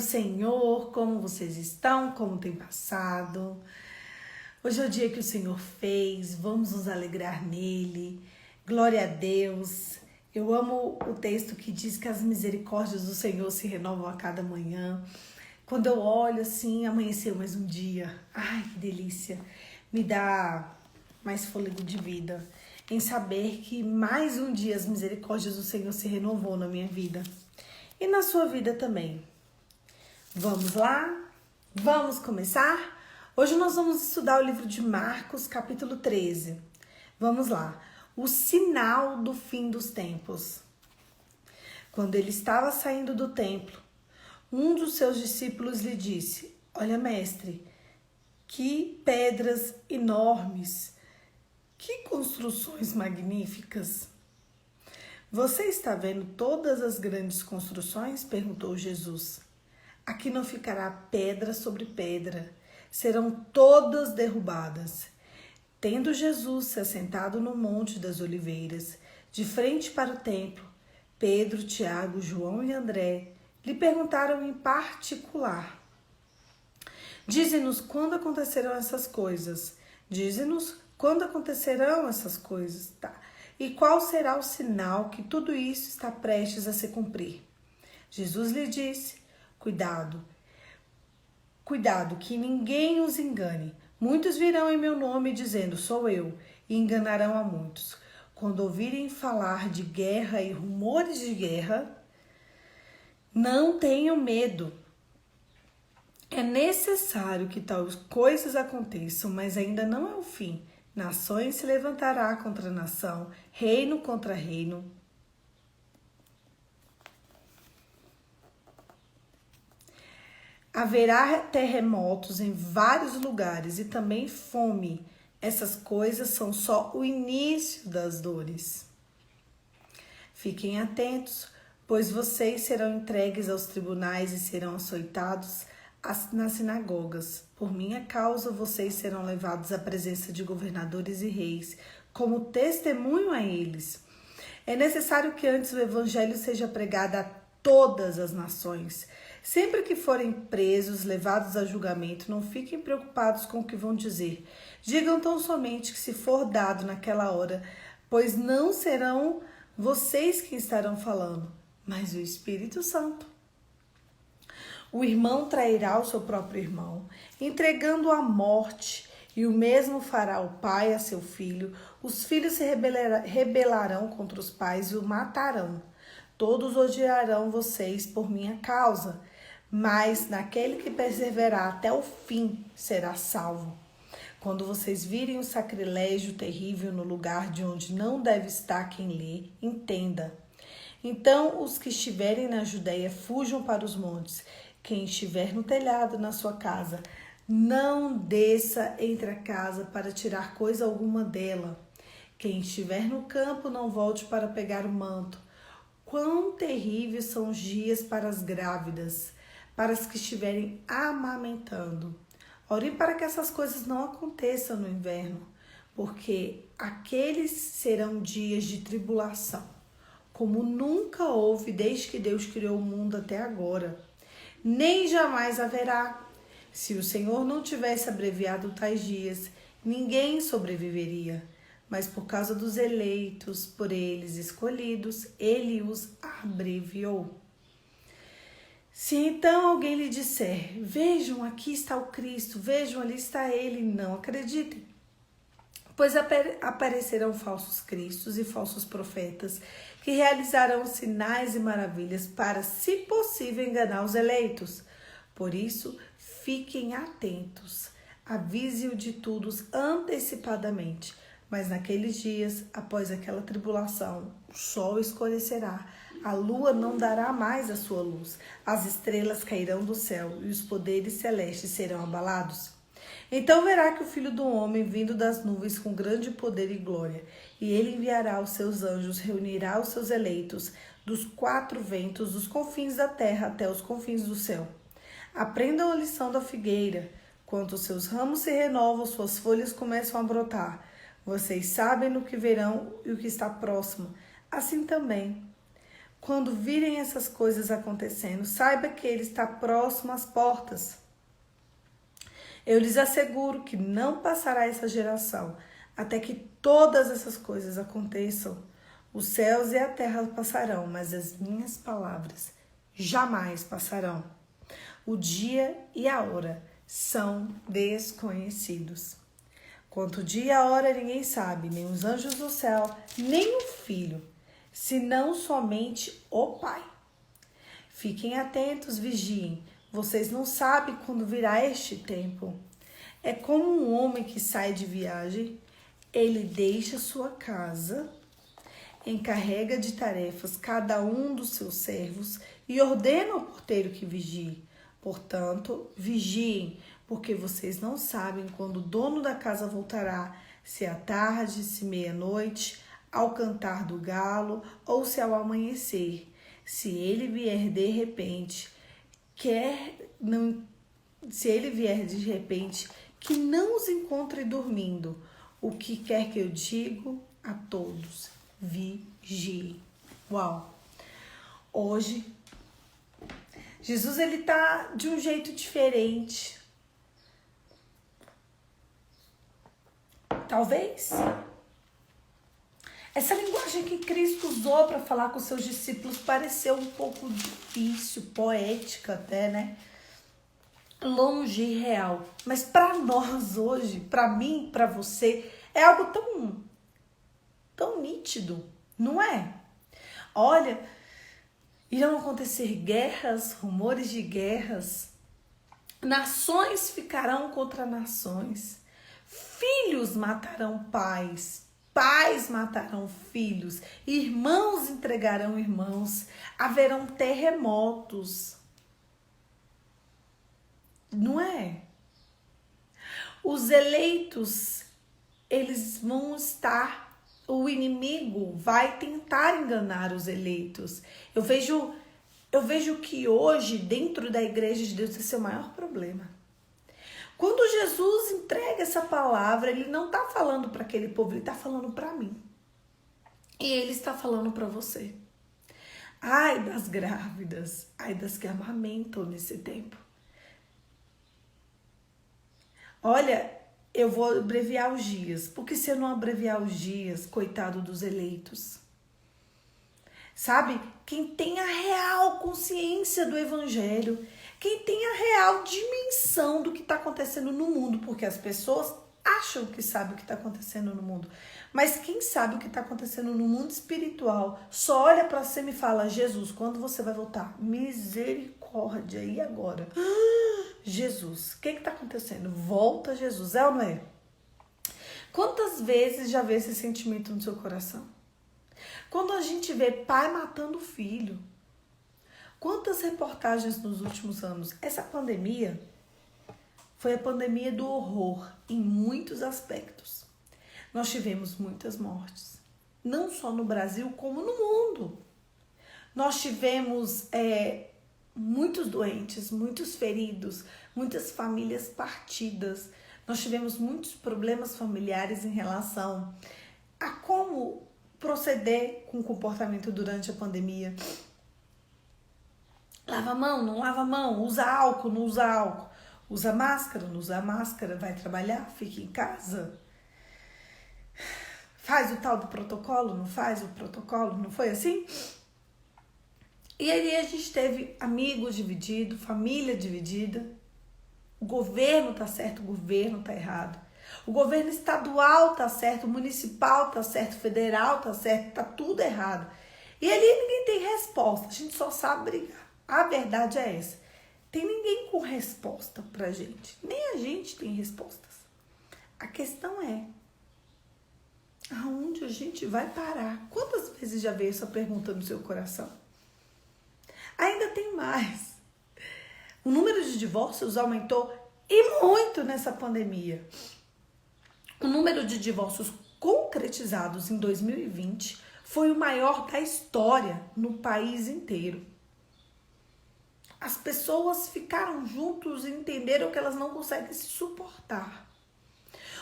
Senhor, como vocês estão? Como tem passado? Hoje é o dia que o Senhor fez, vamos nos alegrar nele. Glória a Deus. Eu amo o texto que diz que as misericórdias do Senhor se renovam a cada manhã. Quando eu olho assim, amanheceu mais um dia. Ai, que delícia. Me dá mais fôlego de vida em saber que mais um dia as misericórdias do Senhor se renovou na minha vida e na sua vida também. Vamos lá? Vamos começar? Hoje nós vamos estudar o livro de Marcos, capítulo 13. Vamos lá. O sinal do fim dos tempos. Quando ele estava saindo do templo, um dos seus discípulos lhe disse: Olha, mestre, que pedras enormes, que construções magníficas. Você está vendo todas as grandes construções? Perguntou Jesus. Aqui não ficará pedra sobre pedra, serão todas derrubadas. Tendo Jesus se assentado no Monte das Oliveiras, de frente para o templo, Pedro, Tiago, João e André lhe perguntaram em particular: Dize-nos quando acontecerão essas coisas. Dize-nos quando acontecerão essas coisas. Tá. E qual será o sinal que tudo isso está prestes a se cumprir? Jesus lhe disse: Cuidado que ninguém os engane. Muitos virão em meu nome dizendo, sou eu, e enganarão a muitos. Quando ouvirem falar de guerra e rumores de guerra, não tenham medo. É necessário que tais coisas aconteçam, mas ainda não é o fim. Nações se levantará contra nação, reino contra reino. Haverá terremotos em vários lugares e também fome. Essas coisas são só o início das dores. Fiquem atentos, pois vocês serão entregues aos tribunais e serão açoitados nas sinagogas. Por minha causa, vocês serão levados à presença de governadores e reis, como testemunho a eles. É necessário que antes o evangelho seja pregado a todas as nações. Sempre que forem presos, levados a julgamento, não fiquem preocupados com o que vão dizer. Digam tão somente que se for dado naquela hora, pois não serão vocês que estarão falando, mas o Espírito Santo. O irmão trairá o seu próprio irmão, entregando-o à morte, e o mesmo fará o pai a seu filho. Os filhos se rebelarão contra os pais e o matarão. Todos odiarão vocês por minha causa, mas naquele que perseverar até o fim será salvo. Quando vocês virem o sacrilégio terrível no lugar de onde não deve estar quem lê, entenda. Então os que estiverem na Judéia fujam para os montes. Quem estiver no telhado na sua casa, não desça entre a casa para tirar coisa alguma dela. Quem estiver no campo, não volte para pegar o manto. Quão terríveis são os dias para as grávidas, para as que estiverem amamentando. Orem para que essas coisas não aconteçam no inverno, porque aqueles serão dias de tribulação, como nunca houve desde que Deus criou o mundo até agora. Nem jamais haverá. Se o Senhor não tivesse abreviado tais dias, ninguém sobreviveria. Mas por causa dos eleitos, por eles escolhidos, ele os abreviou. Se então alguém lhe disser, vejam, aqui está o Cristo, vejam, ali está ele, não acreditem. Pois aparecerão falsos cristos e falsos profetas, que realizarão sinais e maravilhas para, se possível, enganar os eleitos. Por isso, fiquem atentos, avise-o de tudo antecipadamente. Mas naqueles dias, após aquela tribulação, o sol escurecerá, a lua não dará mais a sua luz, as estrelas cairão do céu e os poderes celestes serão abalados. Então verá que o Filho do Homem vindo das nuvens com grande poder e glória, e ele enviará os seus anjos, reunirá os seus eleitos dos quatro ventos, dos confins da terra até os confins do céu. Aprendam a lição da figueira. Quando os seus ramos se renovam, suas folhas começam a brotar. Vocês sabem no que verão e o que está próximo. Assim também, Quando virem essas coisas acontecendo, saiba que ele está próximo às portas. Eu lhes asseguro que não passará essa geração até que todas essas coisas aconteçam. Os céus e a terra passarão, mas as minhas palavras jamais passarão. O dia e a hora são desconhecidos. Quanto o dia e a hora ninguém sabe, nem os anjos do céu, nem o Filho, senão somente o Pai. Fiquem atentos, vigiem. Vocês não sabem quando virá este tempo. É como um homem que sai de viagem, ele deixa sua casa, encarrega de tarefas cada um dos seus servos e ordena ao porteiro que vigie. Portanto, vigiem, porque vocês não sabem quando o dono da casa voltará, se à tarde, se meia-noite, ao cantar do galo ou se ao amanhecer. Se ele vier de repente, que não os encontre dormindo. O que quer que eu digo a todos, vigiem. Uau! Hoje, Jesus ele tá de um jeito diferente. Talvez essa linguagem que Cristo usou para falar com seus discípulos pareceu um pouco difícil, poética até, né? Longe e real. Mas para nós hoje, para mim, para você, é algo tão nítido, não é? Olha, irão acontecer guerras, rumores de guerras. Nações ficarão contra nações. Filhos matarão pais. Pais matarão filhos, irmãos entregarão irmãos, haverão terremotos. Não é? Os eleitos, eles vão estar, o inimigo vai tentar enganar os eleitos. Eu vejo que hoje, dentro da igreja de Deus, esse é o maior problema. Quando Jesus entrega essa palavra, ele não está falando para aquele povo, ele está falando para mim. E ele está falando para você. Ai das grávidas, ai das que amamentam nesse tempo. Olha, eu vou abreviar os dias, porque se eu não abreviar os dias, coitado dos eleitos. Sabe, quem tem a real consciência do evangelho, quem tem a real dimensão do que está acontecendo no mundo, porque as pessoas acham que sabem o que está acontecendo no mundo, mas quem sabe o que está acontecendo no mundo espiritual só olha para cima e fala: Jesus, quando você vai voltar? Misericórdia, e agora? Jesus, o que está acontecendo? Volta, Jesus, é ou não é? Quantas vezes já vê esse sentimento no seu coração? Quando a gente vê pai matando filho, quantas reportagens nos últimos anos? Essa pandemia foi a pandemia do horror em muitos aspectos. Nós tivemos muitas mortes, não só no Brasil, como no mundo. Nós tivemos muitos doentes, muitos feridos, muitas famílias partidas. Nós tivemos muitos problemas familiares em relação a como proceder com o comportamento durante a pandemia. Lava a mão, não lava a mão, usa álcool, não usa álcool, usa máscara, não usa máscara, vai trabalhar, fica em casa. Faz o tal do protocolo, não faz o protocolo, não foi assim? E aí a gente teve amigos divididos, família dividida. O governo tá certo, o governo tá errado. O governo estadual tá certo, o municipal tá certo, o federal tá certo, tá tudo errado. E ali ninguém tem resposta, a gente só sabe brigar. A verdade é essa. Tem ninguém com resposta pra gente. Nem a gente tem respostas. A questão é, aonde a gente vai parar? Quantas vezes já veio essa pergunta no seu coração? Ainda tem mais. O número de divórcios aumentou e muito nessa pandemia. O número de divórcios concretizados em 2020 foi o maior da história no país inteiro. As pessoas ficaram juntos e entenderam que elas não conseguem se suportar.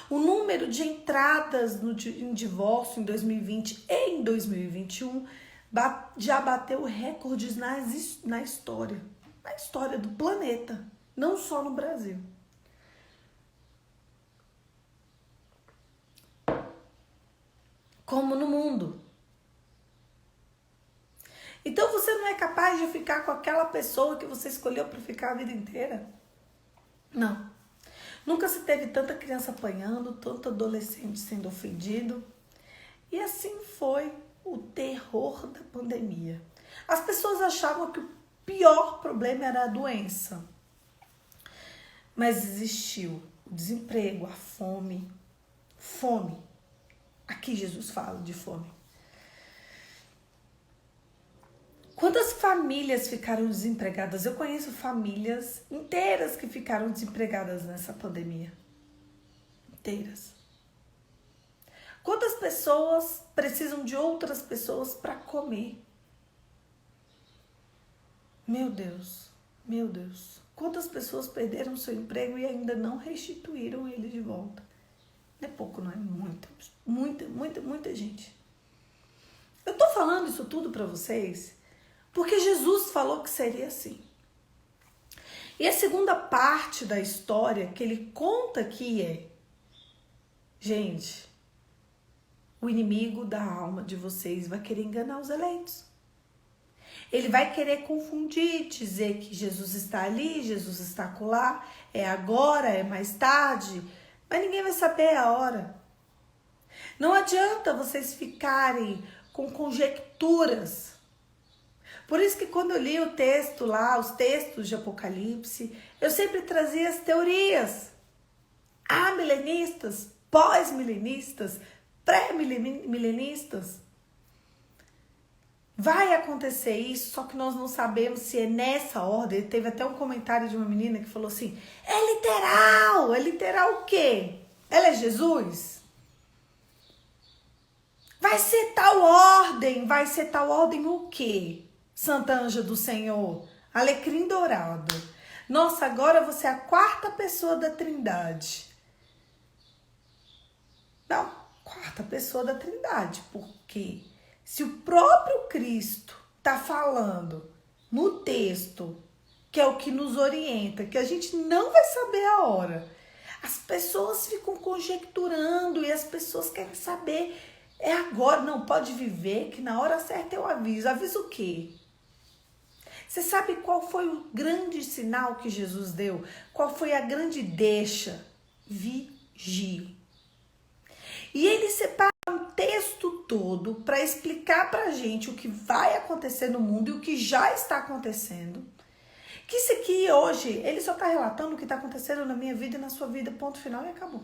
O número de entradas em divórcio em 2020 e em 2021 já bateu recordes na história do planeta, não só no Brasil. Como no mundo. Então você não é capaz de ficar com aquela pessoa que você escolheu para ficar a vida inteira? Não. Nunca se teve tanta criança apanhando, tanto adolescente sendo ofendido. E assim foi o terror da pandemia. As pessoas achavam que o pior problema era a doença. Mas existiu o desemprego, a fome. Fome. Aqui Jesus fala de fome. Quantas famílias ficaram desempregadas? Eu conheço famílias inteiras que ficaram desempregadas nessa pandemia. Inteiras. Quantas pessoas precisam de outras pessoas para comer? Meu Deus, meu Deus. Quantas pessoas perderam seu emprego e ainda não restituíram ele de volta? Não é pouco, não é? Muita gente. Eu tô falando isso tudo para vocês porque Jesus falou que seria assim. E a segunda parte da história que ele conta aqui é: gente, o inimigo da alma de vocês vai querer enganar os eleitos. Ele vai querer confundir, dizer que Jesus está ali, Jesus está acolá, é agora, é mais tarde, mas ninguém vai saber a hora. Não adianta vocês ficarem com conjecturas. Por isso que quando eu li o texto lá, os textos de Apocalipse, eu sempre trazia as teorias. Há milenistas, pós-milenistas, pré-milenistas. Vai acontecer isso, só que nós não sabemos se é nessa ordem. Teve até um comentário de uma menina que falou assim: é literal! É literal o quê? Ela é Jesus? Vai ser tal ordem o quê? Santa Anja do Senhor, alecrim dourado. Nossa, agora você é a quarta pessoa da Trindade. Não, quarta pessoa da Trindade, porque se o próprio Cristo está falando no texto, que é o que nos orienta, que a gente não vai saber a hora, as pessoas ficam conjecturando e as pessoas querem saber, é agora, não, pode viver que na hora certa eu aviso. Aviso o quê? Você sabe qual foi o grande sinal que Jesus deu? Qual foi a grande deixa? Vigie. E ele separa um texto todo para explicar para a gente o que vai acontecer no mundo e o que já está acontecendo. Que isso aqui hoje, ele só está relatando o que está acontecendo na minha vida e na sua vida, ponto final e acabou.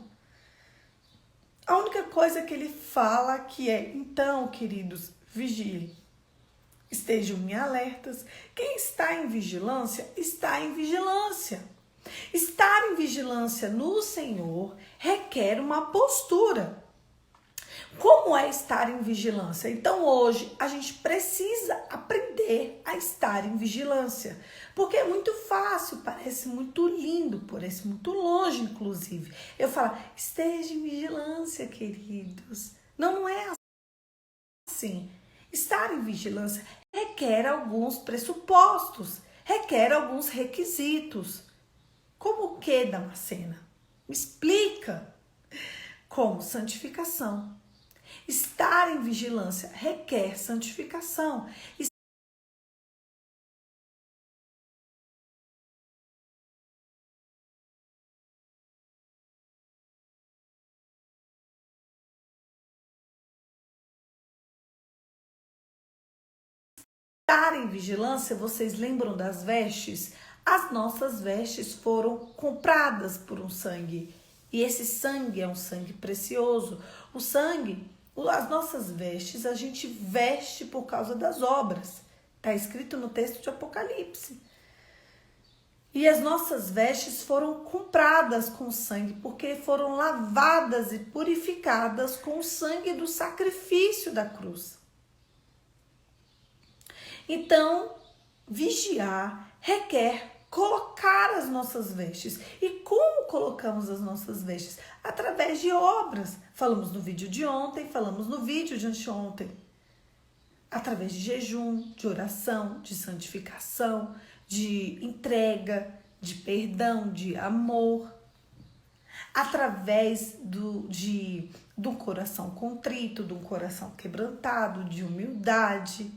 A única coisa que ele fala que é: então, queridos, vigiem. Estejam em alertas. Quem está em vigilância, está em vigilância. Estar em vigilância no Senhor requer uma postura. Como é estar em vigilância? Então hoje a gente precisa aprender a estar em vigilância. Porque é muito fácil, parece muito lindo, parece muito longe, inclusive. Eu falo: esteja em vigilância, queridos. Não é assim. Estar em vigilância requer alguns pressupostos, requer alguns requisitos. Como o que, Damascena? Me explica. Como santificação. Estar em vigilância requer santificação. Estar em vigilância, vocês lembram das vestes? As nossas vestes foram compradas por um sangue. E esse sangue é um sangue precioso. O sangue, as nossas vestes, a gente veste por causa das obras. Está escrito no texto de Apocalipse. E as nossas vestes foram compradas com sangue, porque foram lavadas e purificadas com o sangue do sacrifício da cruz. Então, vigiar requer colocar as nossas vestes. E como colocamos as nossas vestes? Através de obras. Falamos no vídeo de ontem, falamos no vídeo de anteontem. através de jejum, de oração, de santificação, de entrega, de perdão, de amor, através de um coração contrito, de um coração quebrantado, de humildade.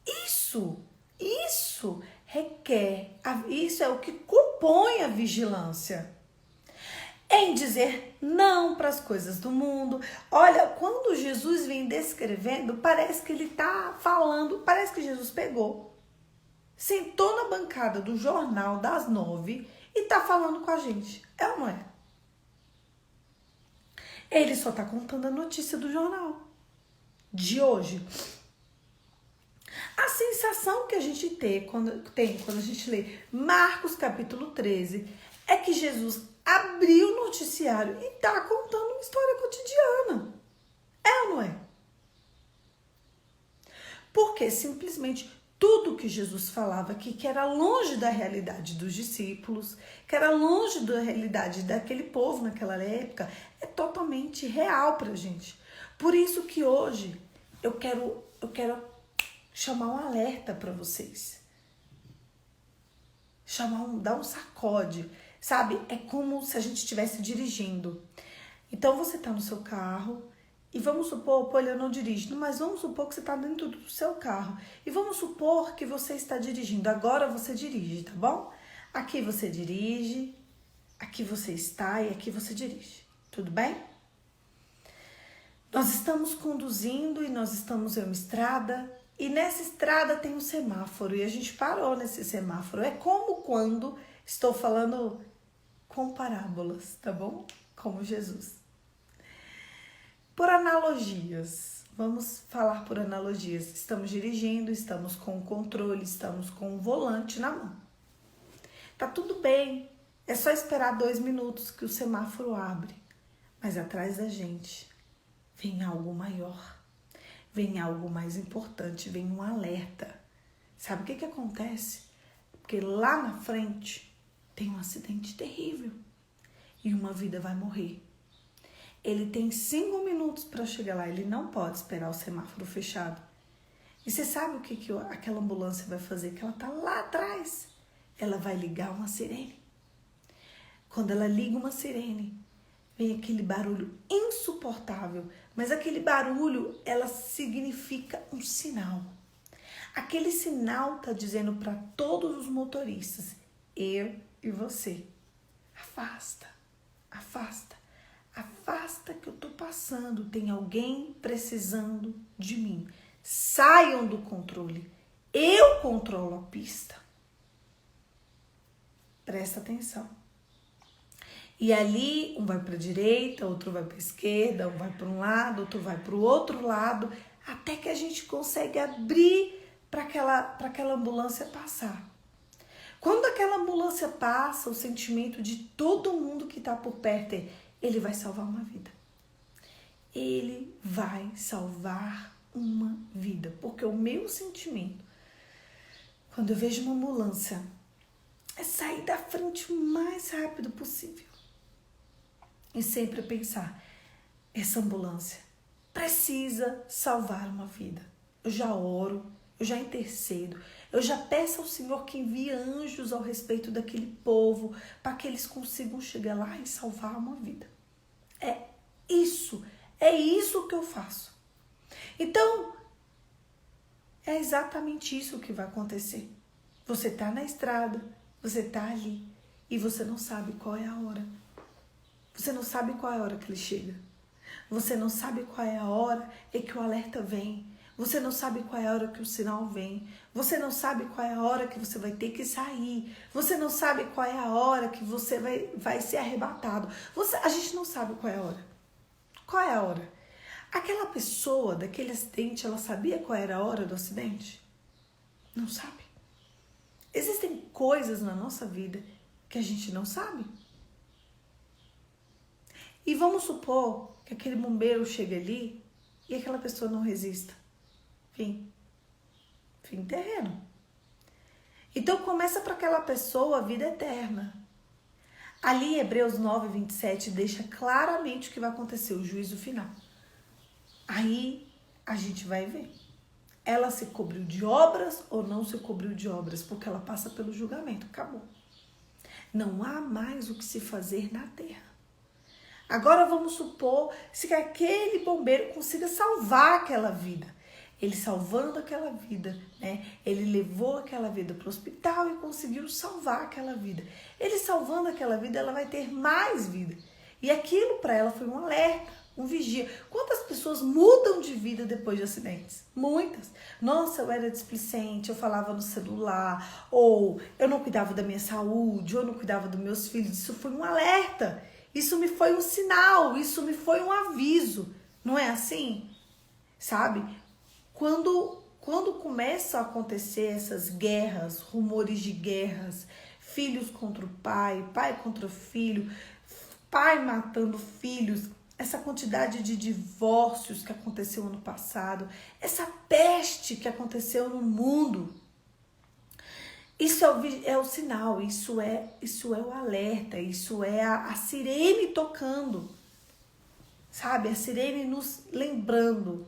Isso requer, isso é o que compõe a vigilância. Em dizer não para as coisas do mundo. Olha, quando Jesus vem descrevendo, parece que ele está falando, parece que Jesus pegou, sentou na bancada do jornal das 9 e está falando com a gente. É ou não é? Ele só está contando a notícia do jornal de hoje. A sensação que a gente tem quando a gente lê Marcos capítulo 13 é que Jesus abriu o noticiário e está contando uma história cotidiana. É ou não é? Porque simplesmente tudo que Jesus falava aqui, que era longe da realidade dos discípulos, que era longe da realidade daquele povo naquela época, é totalmente real pra gente. Por isso que hoje eu quero chamar um alerta para vocês. Dar um sacode, sabe? É como se a gente estivesse dirigindo. Então você tá no seu carro e vamos supor, pô, eu não dirijo, mas vamos supor que você tá dentro do seu carro. E vamos supor que você está dirigindo. Agora você dirige, tá bom? Aqui você dirige, aqui você está e aqui você dirige. Tudo bem? Nós estamos conduzindo e nós estamos em uma estrada. E nessa estrada tem um semáforo e a gente parou nesse semáforo. É como quando estou falando com parábolas, tá bom? Como Jesus. Por analogias, vamos falar por analogias. Estamos dirigindo, estamos com o controle, estamos com o volante na mão. Tá tudo bem, é só esperar 2 minutos que o semáforo abre. Mas atrás da gente vem algo maior. Vem algo mais importante, vem um alerta. Sabe o que acontece? Porque lá na frente tem um acidente terrível e uma vida vai morrer. Ele tem 5 minutos para chegar lá, ele não pode esperar o semáforo fechado. E você sabe o que aquela ambulância vai fazer? Que ela tá lá atrás. Ela vai ligar uma sirene. Quando ela liga uma sirene, vem aquele barulho insuportável, mas aquele barulho, ela significa um sinal. Aquele sinal está dizendo para todos os motoristas, eu e você, afasta, afasta, afasta que eu estou passando, tem alguém precisando de mim. Saiam do controle, eu controlo a pista. Presta atenção. E ali, um vai para a direita, outro vai para a esquerda, um vai para um lado, outro vai para o outro lado, até que a gente consegue abrir para aquela ambulância passar. Quando aquela ambulância passa, o sentimento de todo mundo que está por perto é, ele vai salvar uma vida. Ele vai salvar uma vida. Porque o meu sentimento, quando eu vejo uma ambulância, é sair da frente o mais rápido possível. E sempre pensar, essa ambulância precisa salvar uma vida. Eu já oro, eu já intercedo, eu já peço ao Senhor que envie anjos ao respeito daquele povo, para que eles consigam chegar lá e salvar uma vida. É isso que eu faço. Então, é exatamente isso que vai acontecer. Você está na estrada, você está ali e você não sabe qual é a hora. Você não sabe qual é a hora que ele chega. Você não sabe qual é a hora em que o alerta vem. Você não sabe qual é a hora que o sinal vem. Você não sabe qual é a hora que você vai ter que sair. Você não sabe qual é a hora que você vai ser arrebatado. A gente não sabe qual é a hora. Qual é a hora? Aquela pessoa daquele acidente, ela sabia qual era a hora do acidente? Não sabe. Existem coisas na nossa vida que a gente não sabe. E vamos supor que aquele bombeiro chegue ali e aquela pessoa não resista. Fim terreno. Então começa para aquela pessoa a vida eterna. Ali Hebreus 9:27 deixa claramente o que vai acontecer, o juízo final. Aí a gente vai ver. ela se cobriu de obras ou não se cobriu de obras, porque ela passa pelo julgamento. Acabou. Não há mais o que se fazer na terra. Agora vamos supor se aquele bombeiro consiga salvar aquela vida. Ele salvando aquela vida, né? Ele levou aquela vida para o hospital e conseguiu salvar aquela vida. Ele salvando aquela vida, ela vai ter mais vida. E aquilo para ela foi um alerta, um vigia. Quantas pessoas mudam de vida depois de acidentes? Muitas. Nossa, eu era displicente, eu falava no celular, ou eu não cuidava da minha saúde, ou eu não cuidava dos meus filhos. Isso foi um alerta. Isso me foi um sinal, isso me foi um aviso. Não é assim? Sabe? Quando começam a acontecer essas guerras, rumores de guerras, filhos contra o pai, pai contra o filho, pai matando filhos, essa quantidade de divórcios que aconteceu ano passado, essa peste que aconteceu no mundo, isso é o sinal, isso é o alerta, isso é a sirene tocando, sabe? A sirene nos lembrando.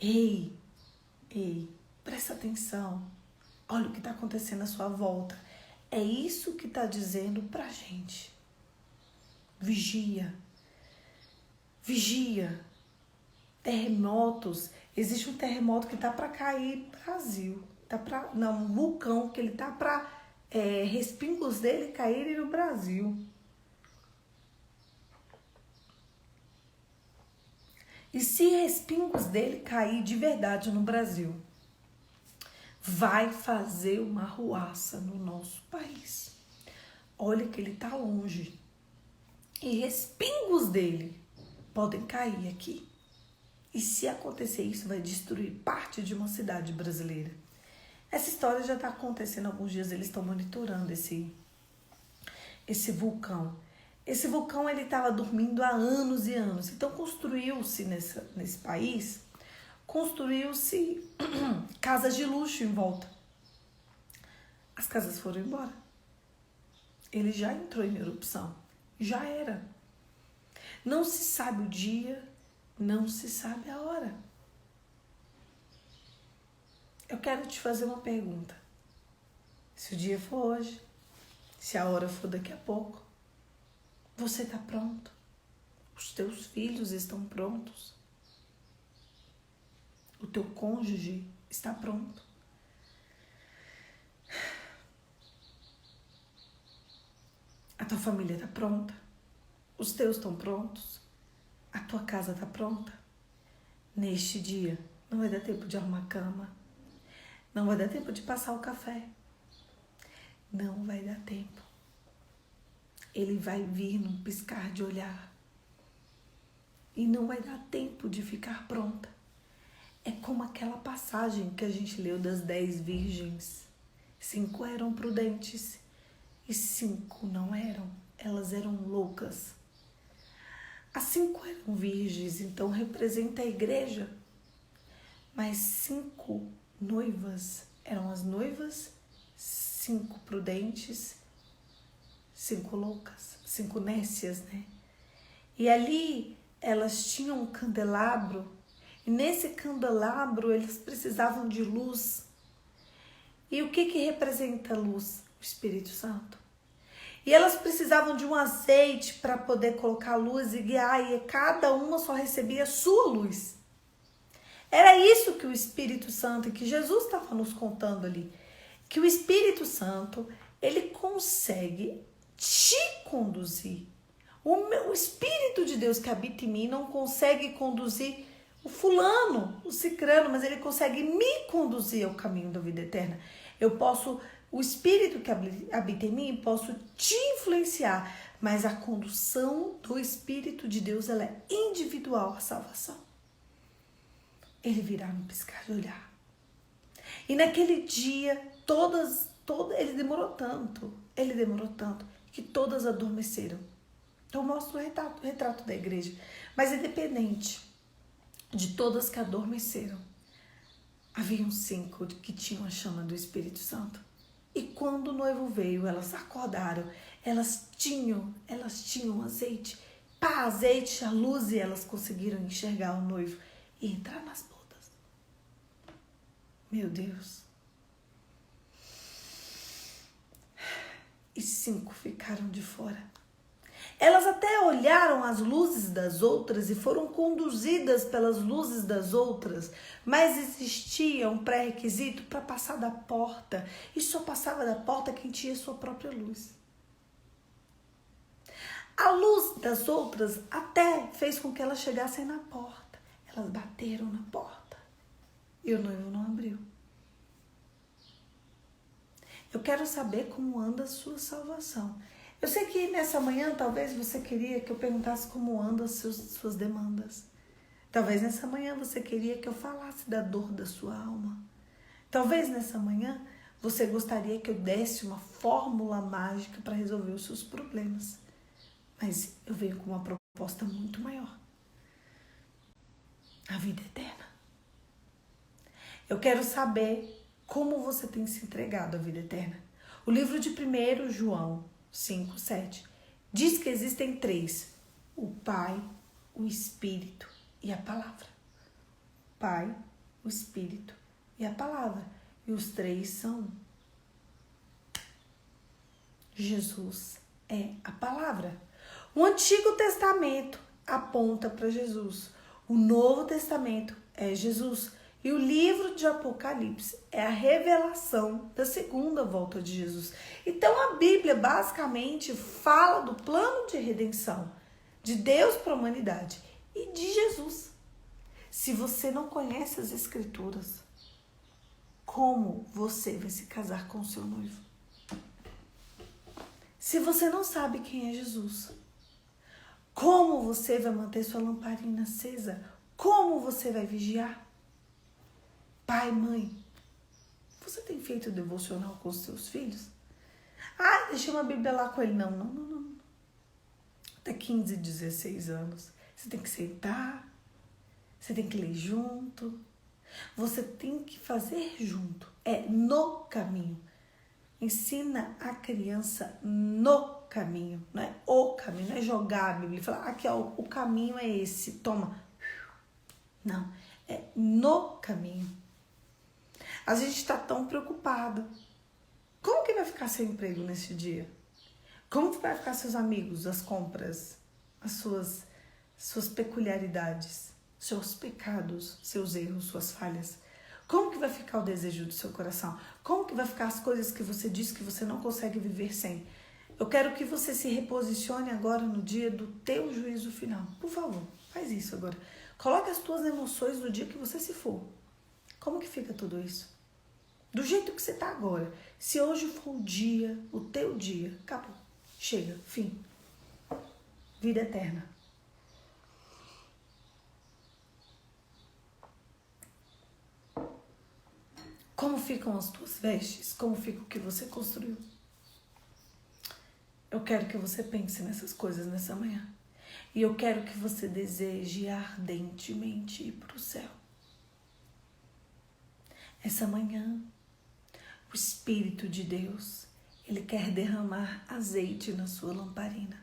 Ei, presta atenção. Olha o que está acontecendo à sua volta. É isso que está dizendo pra gente. Vigia. Vigia. Terremotos. Existe um terremoto que tá para cair no Brasil. Um vulcão que ele tá para respingos dele caírem no Brasil. E se respingos dele cair de verdade no Brasil, vai fazer uma arruaça no nosso país. Olha que ele está longe. E respingos dele podem cair aqui. E se acontecer isso, vai destruir parte de uma cidade brasileira. Essa história já está acontecendo há alguns dias, eles estão monitorando esse vulcão. Esse vulcão ele estava dormindo há anos e anos. Então construiu-se nesse país, construiu-se casas de luxo em volta. As casas foram embora. Ele já entrou em erupção. Já era. Não se sabe o dia, não se sabe a hora. Eu quero te fazer uma pergunta. Se o dia for hoje, se a hora for daqui a pouco, você está pronto? Os teus filhos estão prontos? O teu cônjuge está pronto? A tua família está pronta? Os teus estão prontos? A tua casa está pronta? Neste dia, não vai dar tempo de arrumar a cama. Não vai dar tempo de passar o café. Não vai dar tempo. Ele vai vir num piscar de olhar. E não vai dar tempo de ficar pronta. É como aquela passagem que a gente leu das 10 virgens. 5 eram prudentes e 5 não eram. Elas eram loucas. As 5 eram virgens, então representa a igreja. Mas 5 noivas eram as noivas, 5 prudentes, 5 loucas, 5 nécias, né? E ali elas tinham um candelabro, e nesse candelabro eles precisavam de luz. E o que representa a luz? O Espírito Santo. E elas precisavam de um azeite para poder colocar a luz e guiar, e cada uma só recebia a sua luz. Era isso que o Espírito Santo, que Jesus estava nos contando ali, que o Espírito Santo, ele consegue te conduzir. O Espírito de Deus que habita em mim não consegue conduzir o fulano, o cicrano, mas ele consegue me conduzir ao caminho da vida eterna. O Espírito que habita em mim, posso te influenciar, mas a condução do Espírito de Deus, ela é individual, a salvação. Ele virá no piscar de olhar. E naquele dia, ele demorou tanto, que todas adormeceram. Então, eu mostro o retrato da igreja. Mas independente de todas que adormeceram, haviam 5 que tinham a chama do Espírito Santo. E quando o noivo veio, elas acordaram, elas tinham azeite, azeite, a luz, e elas conseguiram enxergar o noivo e entrar nas bodas. Meu Deus. E 5 ficaram de fora. Elas até olharam as luzes das outras e foram conduzidas pelas luzes das outras, mas existia um pré-requisito para passar da porta, e só passava da porta quem tinha sua própria luz. A luz das outras até fez com que elas chegassem na porta. Elas bateram na porta e o noivo não abriu. Eu quero saber como anda a sua salvação. Eu sei que nessa manhã talvez você queria que eu perguntasse como andam as suas demandas. Talvez nessa manhã você queria que eu falasse da dor da sua alma. Talvez nessa manhã você gostaria que eu desse uma fórmula mágica para resolver os seus problemas. Mas eu venho com uma proposta muito maior. A vida eterna. Eu quero saber como você tem se entregado à vida eterna. O livro de 1 João 5:7 diz que existem 3. O Pai, o Espírito e a Palavra. O Pai, o Espírito e a Palavra. E os 3 são um. Jesus é a Palavra. O Antigo Testamento aponta para Jesus. O Novo Testamento é Jesus. E o livro de Apocalipse é a revelação da segunda volta de Jesus. Então a Bíblia basicamente fala do plano de redenção de Deus para a humanidade e de Jesus. Se você não conhece as Escrituras, como você vai se casar com o seu noivo? Se você não sabe quem é Jesus, como você vai manter sua lamparina acesa? Como você vai vigiar? Pai, mãe, você tem feito devocional com os seus filhos? Ah, deixei uma Bíblia lá com ele. Não. Até 15, 16 anos. Você tem que sentar, você tem que ler junto, você tem que fazer junto. É no caminho. Ensina a criança no caminho, não é o caminho, não é jogar a Bíblia e falar, aqui ó, o caminho é esse, toma. Não, é no caminho. A gente está tão preocupado. Como que vai ficar seu emprego nesse dia? Como que vai ficar seus amigos, as compras, as suas peculiaridades, seus pecados, seus erros, suas falhas? Como que vai ficar o desejo do seu coração? Como que vai ficar as coisas que você diz que você não consegue viver sem? Eu quero que você se reposicione agora no dia do teu juízo final. Por favor, faz isso agora. Coloque as tuas emoções no dia que você se for. Como que fica tudo isso? Do jeito que você está agora. Se hoje for o dia, o teu dia, acabou. Chega, fim. Vida eterna. Como ficam as tuas vestes? Como fica o que você construiu? Eu quero que você pense nessas coisas nessa manhã. E eu quero que você deseje ardentemente ir para o céu. Essa manhã, o Espírito de Deus, Ele quer derramar azeite na sua lamparina.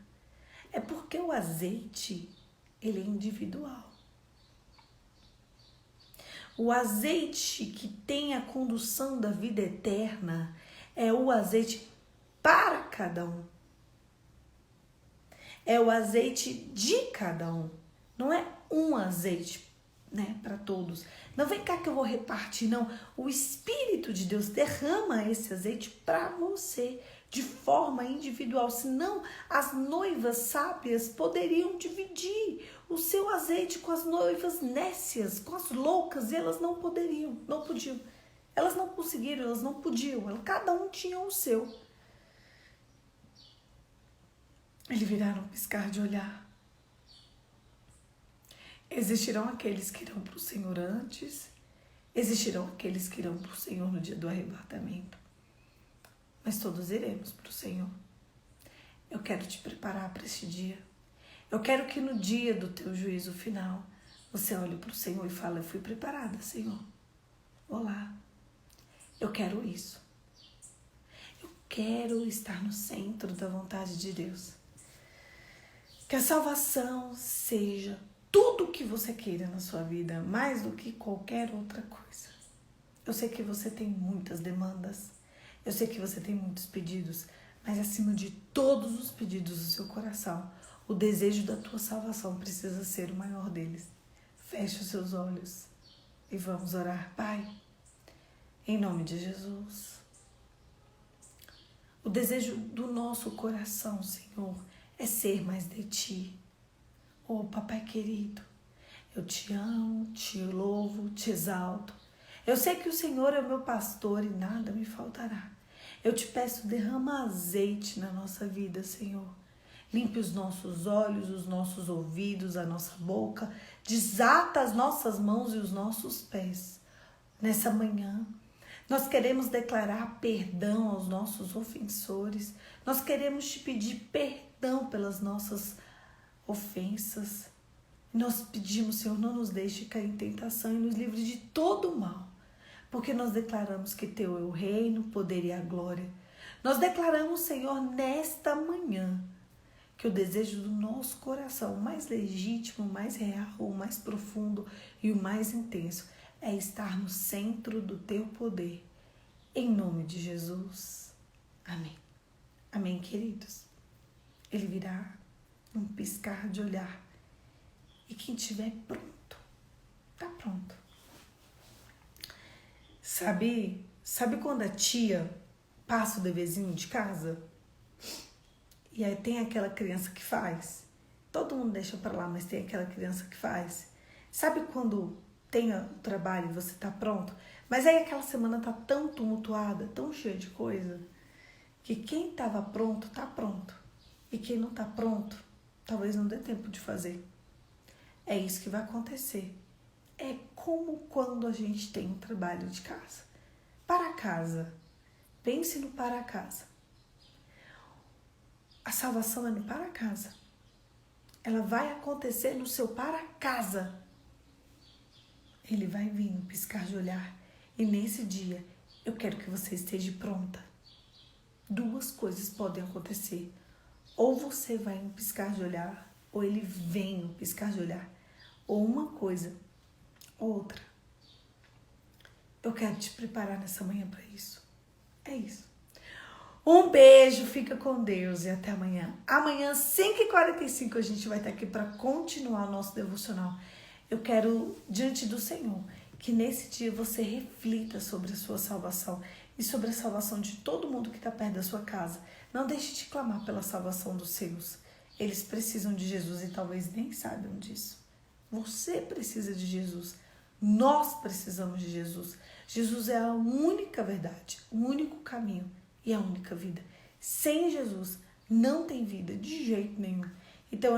É porque o azeite, ele é individual. O azeite que tem a condução da vida eterna é o azeite para cada um. É o azeite de cada um. Não é um azeite, né, para todos. Não vem cá que eu vou repartir, não. O Espírito de Deus derrama esse azeite para você, de forma individual. Senão, as noivas sábias poderiam dividir o seu azeite com as noivas nécias, com as loucas, e elas não podiam. Elas não conseguiram, elas não podiam. Cada um tinha o seu. Eles viraram um piscar de olhar. Existirão aqueles que irão para o Senhor antes, existirão aqueles que irão para o Senhor no dia do arrebatamento. Mas todos iremos para o Senhor. Eu quero te preparar para este dia. Eu quero que no dia do teu juízo final, você olhe para o Senhor e fale, eu fui preparada, Senhor. Olá, eu quero isso. Eu quero estar no centro da vontade de Deus. Que a salvação seja tudo o que você queira na sua vida, mais do que qualquer outra coisa. Eu sei que você tem muitas demandas. Eu sei que você tem muitos pedidos. Mas acima de todos os pedidos do seu coração, o desejo da tua salvação precisa ser o maior deles. Feche os seus olhos e vamos orar. Pai, em nome de Jesus. O desejo do nosso coração, Senhor, é ser mais de Ti. Oh, Papai querido, eu te amo, te louvo, te exalto. Eu sei que o Senhor é o meu pastor e nada me faltará. Eu te peço, derrama azeite na nossa vida, Senhor. Limpe os nossos olhos, os nossos ouvidos, a nossa boca. Desata as nossas mãos e os nossos pés. Nessa manhã, nós queremos declarar perdão aos nossos ofensores. Nós queremos te pedir perdão pelas nossas ofensas. Nós pedimos, Senhor, não nos deixe cair em tentação e nos livre de todo o mal. Porque nós declaramos que Teu é o reino, o poder e a glória. Nós declaramos, Senhor, nesta manhã, que o desejo do nosso coração, o mais legítimo, o mais real, o mais profundo e o mais intenso, é estar no centro do Teu poder. Em nome de Jesus. Amém. Amém, queridos. Ele virá num piscar de olhar. E quem estiver pronto, tá pronto. Sabe quando a tia passa o deverzinho de casa? E aí tem aquela criança que faz? Todo mundo deixa pra lá, mas tem aquela criança que faz. Sabe quando tem o trabalho e você tá pronto? Mas aí aquela semana tá tão tumultuada, tão cheia de coisa, que quem tava pronto, tá pronto. E quem não tá pronto, talvez não dê tempo de fazer. É isso que vai acontecer. É como quando a gente tem um trabalho de casa. Para casa. Pense no para casa. A salvação é no para casa. Ela vai acontecer no seu para casa. Ele vai vir no piscar de olhar. E nesse dia, eu quero que você esteja pronta. Duas coisas podem acontecer. Ou você vai no piscar de olhar, ou ele vem no piscar de olhar. Ou uma coisa, outra. Eu quero te preparar nessa manhã para isso. É isso. Um beijo, fica com Deus e até amanhã. Amanhã, 5h45, a gente vai estar aqui para continuar o nosso devocional. Eu quero, diante do Senhor, que nesse dia você reflita sobre a sua salvação e sobre a salvação de todo mundo que está perto da sua casa. Não deixe de clamar pela salvação dos seus. Eles precisam de Jesus e talvez nem saibam disso. Você precisa de Jesus. Nós precisamos de Jesus. Jesus é a única verdade, o único caminho e a única vida. Sem Jesus não tem vida de jeito nenhum. Então,